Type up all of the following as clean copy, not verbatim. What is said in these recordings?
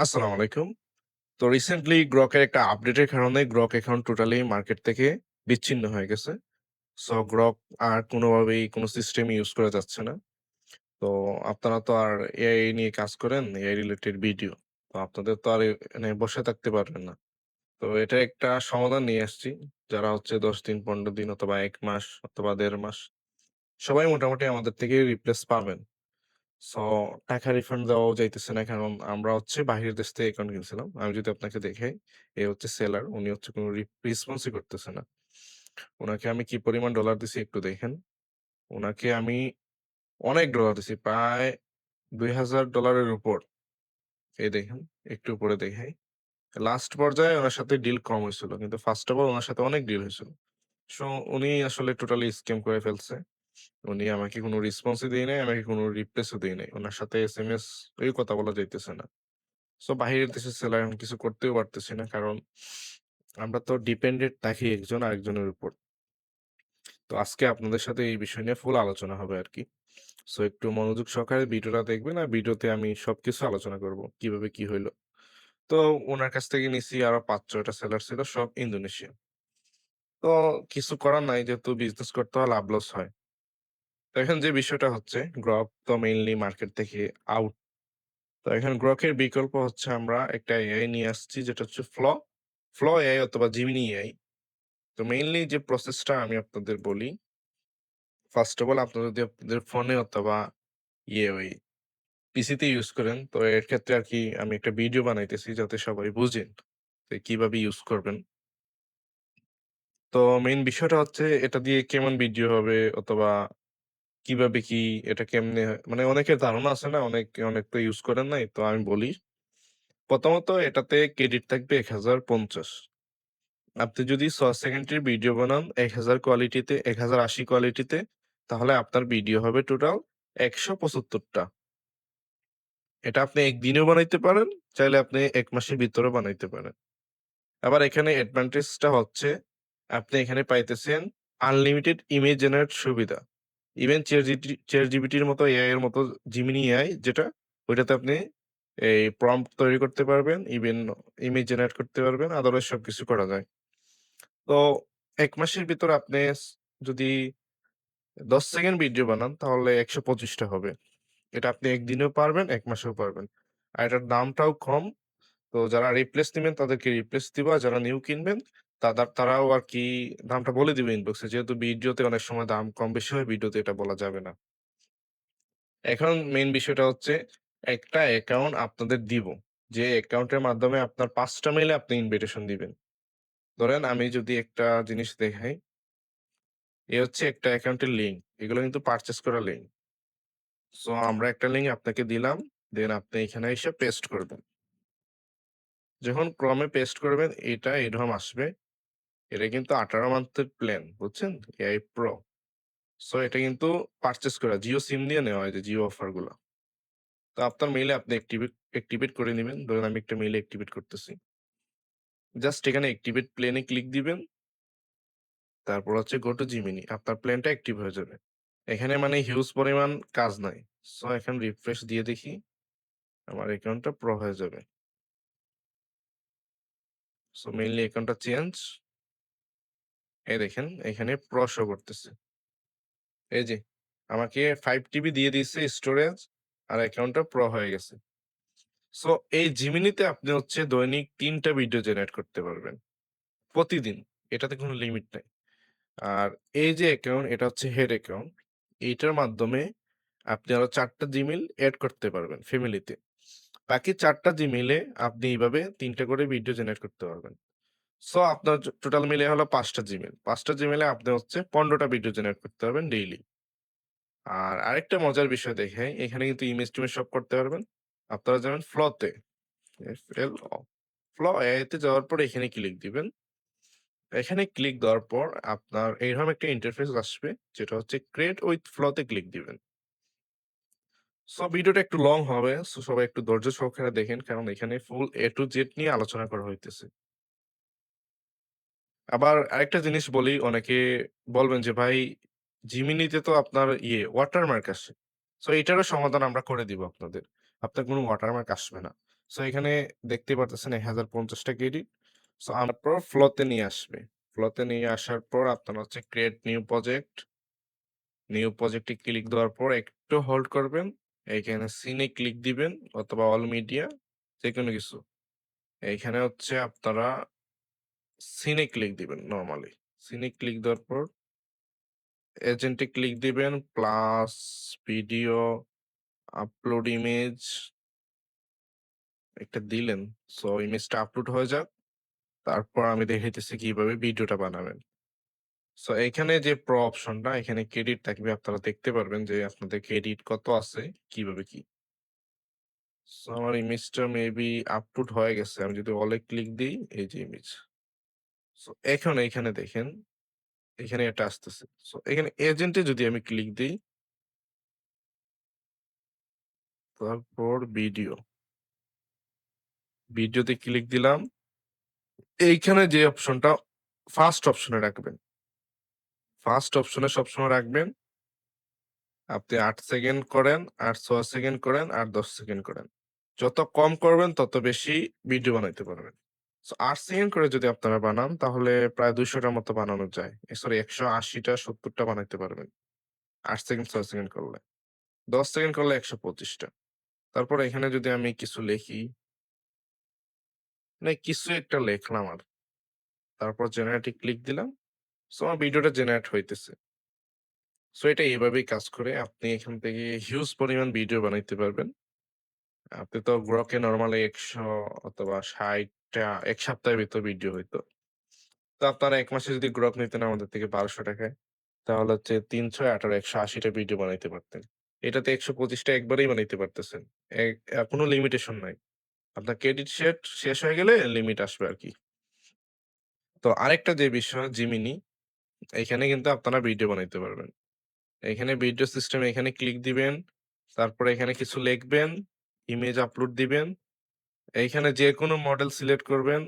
আসসালামু আলাইকুম। তো রিসেন্টলি গ্রকের একটা আপডেটের কারণে গ্রক এখন টোটালি মার্কেট থেকে বিচ্ছিন্ন হয়ে গেছে। সো গ্রক আর কোনোভাবেই কোনো সিস্টেম ইউজ করা যাচ্ছে না। তো আপনারা তো আর এআই নিয়ে কাজ করেন, এআই রিলেটেড ভিডিও। তো আপনাদের তো আর এখানে বসে থাকতে পারবেন না। তো এটা একটা সমাধান নিয়ে আসছি। যারা হচ্ছে ১০ দিন, ১৫ দিন অথবা ১ মাস অথবা ১.৫ মাস সবাই মোটামুটি আমাদের থেকে রিপ্লেস পাবেন। সো টাকা রিফান্ড দেওয়াও যাইতেছে না। কারণ আমরা হচ্ছে বাহিরের দেশ থেকে অ্যাকাউন্ট কিনছিলাম। আমি যদি আপনাকে দেখাই, এ হচ্ছে সেলার। উনি হচ্ছে কোনো রেসপন্সই করতেছে না। উনাকে আমি কি পরিমাণ ডলার দিছি একটু দেখেন। উনাকে আমি অনেক ডলার দিছি। প্রায় $২,০০০ এর উপর। এই দেখেন, একটু উপরে দেখাই। লাস্ট পর্যায়ে উনার সাথে ডিল কম হইছিল। কিন্তু ফার্স্ট অফ অল উনার সাথে অনেক ডিল হইছিল। সো উনি আসলে টোটালি স্ক্যাম করে ফেলছে। উনি আমাকে কোনো রেসপন্সই দেয় নাই, আমাকে কোনো রিপ্লেসও দেয় নাই। উনার সাথে এসএমএস এও কথা বলা যাইতেছে না। সো বাহিরের দেশের সেলার এখন কিছু করতেও পারতেছি না। কারণ আমরা তো ডিপেন্ডেন্ট থাকি একজন আরেকজনের উপর। তো আজকে আপনাদের সাথে এই বিষয় নিয়ে ফুল আলোচনা হবে আরকি। সো একটু মনোযোগ সহকারে ভিডিওটা দেখবেন। আর ভিডিওতে আমি সবকিছু আলোচনা করব। কিভাবে কি হইলো। তো উনার কাছ থেকে নিছি আরো ৫-৬ টা সেলার ছিল সব ইন্দোনেশিয়ান। তো কিছু করার নাই যেহেতু বিজনেস করতে হয় লাভ লস হয়। তো এখন যে বিষয়টা হচ্ছে গ্রক তো মেইনলি মার্কেট থেকে আউট। তো এখন গ্রকের বিকল্প হচ্ছে আমরা একটা এআই নিয়ে আসছি যেটা হচ্ছে ফ্ল এআই অথবা জিমিনি এআই। তো মেইনলি যে প্রসেসটা আমি আপনাদের বলি, ফার্স্ট অফ অল আপনারা যদি আপনাদের ফোনে অথবা ওই পিসিতে ইউজ করেন, তো এর ক্ষেত্রে আরকি আমি একটা ভিডিও বানাইতেছি যাতে সবাই বুঝেন যে কিভাবে ইউজ করবেন। তো মেইন বিষয়টা হচ্ছে এটা দিয়ে কেমন ভিডিও হবে অথবা কিভাবে কি এটা কেমনে মানে অনেকের ধারণা আছে না, অনেক তো ইউজ করেন নাই। তো আমি বলি, প্রথমত এটাতে ক্রেডিট থাকবে ১,০৫০। আপনি যদি ৬ সেকেন্ডের ভিডিও বানান ১,০০০ কোয়ালিটিতে ১,০৮০ কোয়ালিটিতে তাহলে আপনার ভিডিও হবে টোটাল ১৭৫ টা। এটা আপনি একদিনেও বানাইতে পারেন, চাইলে আপনি ১ মাসের ভিতরেও বানাইতে পারেন। আবার এখানে অ্যাডভান্টেজটা হচ্ছে আপনি এখানে পাইতেছেন আনলিমিটেড ইমেজ জেনারেট সুবিধা। ইভেন ChatGPT এর মতো এআই এর মতো Gemini এআই যেটা ওইটাতে আপনি এই প্রম্পট তৈরি করতে পারবেন, ইভেন ইমেজ জেনারেট করতে পারবেন, আদারওয়াইজ সবকিছু করা যায়। তো ১ মাসের ভিতর আপনি যদি ১০ সেকেন্ড ভিডিও বানান তাহলে ১২৫ টা হবে। এটা আপনি ১ দিনেও পারবেন, ১ মাসেও পারবেন। আর এটার দামটাও কম। তো যারা রিপ্লেস নিবেন তাদেরকে রিপ্লেস দিব। আর যারা নিউ কিনবেন তারাও আরকি দামটা বলে দিবে ইনবক্সে। যেহেতু ভিডিওতে অনেক সময় দাম কম বেশি হয়, ভিডিওতে এটা বলা যাবে না। এখন মেইন বিষয়টা হচ্ছে একটা অ্যাকাউন্ট আপনাদের দিব। যে অ্যাকাউন্টের মাধ্যমে আপনার ৫ টা মেইলে আপনি ইনভিটেশন দিবেন। ধরেন আমি যদি একটা জিনিস দেখাই, এ হচ্ছে একটা অ্যাকাউন্টের লিঙ্ক। এগুলো কিন্তু পারচেজ করা লিঙ্ক। সো আমরা একটা লিঙ্ক আপনাকে দিলাম। দেন আপনি এখানে এসে পেস্ট করবেন। যখন ক্রমে পেস্ট করবেন এটা এরকম আসবে। এটা কিন্তু ১৮ মান্থের প্ল্যান, বুঝছেন? AI pro. সো এটা কিন্তু পারচেজ করা। জিও সিম দিয়ে নেওয়া হয় যে জিও অফার গুলা। তো আপনার মেইলে আপনি অ্যাক্টিভেট করে নিবেন। ধরুন আমি একটা মেইলে অ্যাক্টিভেট করতেছি। জাস্ট এখানে অ্যাক্টিভেট প্ল্যান এ ক্লিক দিবেন। তারপর হচ্ছে গো টু জিমিনি। আপনার প্ল্যানটা অ্যাক্টিভ হয়ে যাবে। এখানে মানে হিউজ পরিমাণ কাজ নাই। সো এখন রিফ্রেশ দিয়ে দেখি আমার অ্যাকাউন্টটা প্রো হয়ে যাবে। সো মেইনলি অ্যাকাউন্টটা চেঞ্জ। এই দেখেন এখানে প্রো শো করতেছে। এই যে আমাকে 5 টিবি দিয়ে দিয়েছে স্টোরেজ আর অ্যাকাউন্টটা প্রো হয়ে গেছে। সো এই জিমিনিতে আপনি হচ্ছে দৈনিক ৩ টা ভিডিও জেনারেট করতে পারবেন। প্রতিদিন। এটাতে কোনো লিমিট নাই। আর এই যে অ্যাকাউন্ট এটা হচ্ছে হেড অ্যাকাউন্ট। এইটার মাধ্যমে আপনি আরো ৪ টা জিমেইল এড করতে পারবেন ফ্যামিলিতে। বাকি ৪ টা জিমেইলে আপনি এইভাবে ৩ টা করে ভিডিও জেনারেট করতে পারবেন। সো আপনার টোটাল মিলে হলো ৫ টা জিমেইল। ৫ টা জিমেইলে আপনি হচ্ছে ১৫ টা ভিডিও জেনারেট করতে পারবেন ডেইলি। আর আরেকটা মজার বিষয় দেখাই, এখানে কিন্তু ইমেজ-টিমেজ সব করতে পারবেন। আপনারা যাবেন ফ্লতে, FLO ফ্ল এআই তে যাওয়ার পরে এখানে ক্লিক দিবেন। এখানে ক্লিক দেওয়ার পর আপনার এরকম একটা ইন্টারফেস আসবে যেটা হচ্ছে ক্রিয়েট উইথ ফ্লো তে ক্লিক দিবেন। সো ভিডিওটা একটু লং হবে। সো সবাই একটু ধৈর্য সহকারে দেখেন কারণ এখানে ফুল A to Z নিয়ে আলোচনা করা হইতেছে। আবার আরেকটা জিনিস বলি, অনেকে বলবেন যে ভাই জিমিনিতে তো আপনার ওয়াটারমার্ক আসে। সো এটারও সমাধান আমরা করে দিব আপনাদের। আপনার কোনো ওয়াটারমার্ক আসবে না। সো এখানে দেখতেই পারতেছেন ১০৫০ টা ক্রেডিট। সো তারপর ফ্লোতে নিয়ে আসবে। ফ্লোতে নিয়ে আসার পর আপনার হচ্ছে ক্রিয়েট নিউ প্রজেক্ট। নিউ প্রজেক্টে ক্লিক দেওয়ার পর একটু হোল্ড করবেন। এইখানে সিনে ক্লিক দিবেন অথবা অল মিডিয়া যেকোনো কিছু। এইখানে হচ্ছে আপনারা সিনে ক্লিক দিবেন নরমালি। সিনে ক্লিক দেওয়ার পর এজেন্টে ক্লিক দিবেন প্লাস ভিডিও আপলোড ইমেজ একটা দিলেন। সো ইমেজটা আপলোড হয়ে যাক। তারপর আমি দেখাইতেছি কিভাবে ভিডিওটা বানাবেন। সো এইখানে যে প্রো অপশনটা এখানে ক্রেডিট থাকবে আপনারা দেখতে পারবেন যে আপনাদের ক্রেডিট কত আছে, কিভাবে কি। সো আমার ইমেজটা মেবি আপলোড হয়ে গেছে। আমি যদি অল এ ক্লিক দেই এই যে ইমেজ। সো এখন এইখানে দেখেন, এখানে এটা আসতেছে। সো এখানে এজেন্টে যদি আমি ক্লিক দেই, তারপর ভিডিও। ভিডিওতে ক্লিক দিলাম। এইখানে যে অপশনটা ফার্স্ট অপশনে রাখবেন। ফার্স্ট অপশনে সবসময় রাখবেন। আপনি ৮ সেকেন্ড করেন, আর ৬ সেকেন্ড করেন, আর ১০ সেকেন্ড করেন। যত কম করবেন তত বেশি ভিডিও বানাইতে পারবেন। সো ৮ সেকেন্ড করে যদি আপনারা বানান তাহলে প্রায় ২০০ টার মতো বানানো যায়। সরি ১৮০ টা ৭০ টা বানাইতে পারবেন। ৮ সেকেন্ড ৬ সেকেন্ড করলে। ১০ সেকেন্ড করলে ১২৫ টা। তারপর এখানে যদি আমি কিছু লিখি, মানে কিছু একটা লেখলাম আর। তারপর জেনারেট এ ক্লিক দিলাম। সো আমার ভিডিওটা জেনারেট হইতেছে। সো এটা এভাবেই কাজ করে। আপনি এখান থেকে হিউজ পরিমাণ ভিডিও বানাইতে পারবেন। আপনি তো গ্রকে নরমালি ১০০ অথবা ৬০ টা ১ সপ্তাহের ভিতর ভিডিও হইতো। তো আপনারা ১ মাসে যদি গ্রক নিতেন আমাদের থেকে ৳১২০০ য় তাহলে হচ্ছে ৩, ৬, ১৮ ১৮০ টা ভিডিও বানাইতে পারতেন। এটাতে ১২৫ টা একবারেই বানাইতে পারতেছেন। এক কোনো লিমিটেশন নাই। আপনার ক্রেডিট সেট শেষ হয়ে গেলে লিমিট আসবে আরকি। তো আরেকটা যে বিষয় জিমিনি, এখানে কিন্তু আপনারা ভিডিও বানাইতে পারবেন। এখানে ভিডিও সিস্টেম এখানে ক্লিক দিবেন। তারপরে এখানে কিছু লিখবেন, ইমেজ আপলোড দিবেন। এইখানে যেকোনো মডেল সিলেক্ট করবেন।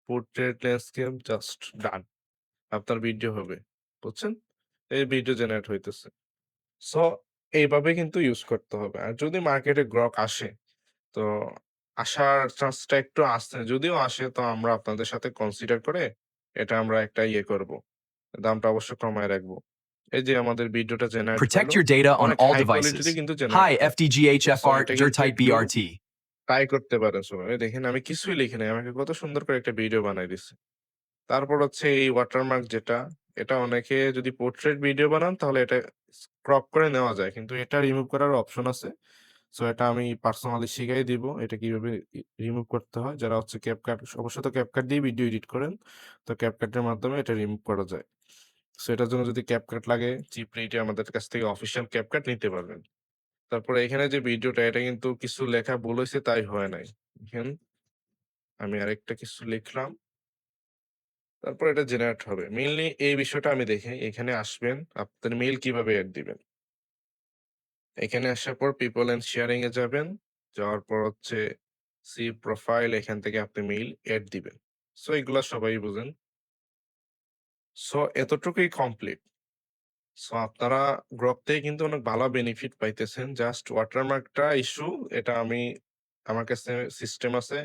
পোর্ট্রেট, ল্যান্ডস্কেপ জাস্ট ডান। আপনার ভিডিও হবে। বুঝছেন? এই ভিডিও জেনারেট হইতেছে। সো এইভাবে কিন্তু ইউজ করতে হবে। আর যদি মার্কেটে গ্রক আসে, তো আসার চান্সটা একটু আছে। যদিও আসে তো আমরা আপনাদের সাথে কনসিডার করে এটা আমরা একটা ইয়ে করব। দামটা অবশ্য কমায় রাখবো। এই যে আমাদের ভিডিওটা জেনারেট হইলো। Protect your data on অনেক all হাই কোয়ালিটিরই devices. কিন্তু জেনারেট Hi, হয়। সো FTGHFR এটা কিন্তু Dirtite একটু BRT. ট্রাই করতে পারেন সবাই। দেখেন আমি কিছুই লিখি নাই। আমাকে কত সুন্দর করে একটা ভিডিও বানায় দিছে। তারপর হচ্ছে এই ওয়াটারমার্ক যেটা, এটা অনেকে যদি পোর্ট্রেট ভিডিও বানান তাহলে এটা ক্রপ করে নেওয়া যায়। কিন্তু এটা রিমুভ করার অপশন আছে। সো এটা আমি পার্সোনালি শিখাই দিব। এটা কিভাবে রিমুভ করতে হয়। যারা হচ্ছে CapCut অবশ্যই তো CapCut দিয়ে ভিডিও এডিট করেন। তো CapCut এর মাধ্যমে এটা রিমুভ করা যায়। সো এটার জন্য যদি CapCut লাগে চিপ রেটে আমাদের কাছ থেকে অফিসিয়াল CapCut নিতে পারবেন। তারপরে এখানে যে ভিডিওটা এটা কিন্তু কিছু লেখা ভুল হইছে তাই হয় নাই। দেখেন আমি আরেকটা কিছু লিখলাম। তারপর এটা জেনারেট হবে। মেইনলি এই বিষয়টা আমি দেখাই। এখানে আসবেন, আপনার মেইল কিভাবে এড দিবেন। এখানে আসার পর পিপল অ্যান্ড শেয়ারিং এ যাবেন। যাওয়ার পর হচ্ছে সি প্রোফাইল এখান থেকে আপনি মেইল এড দিবেন। সো এগুলা সবাই বুঝেন। সো এতটুকুই কমপ্লিট। সো আপনারা গ্রক থেকে কিন্তু অনেক ভালো বেনিফিট পাইতেছেন। জাস্ট ওয়াটারমার্কটা ইস্যু এটা আমার কাছে সিস্টেম আছে।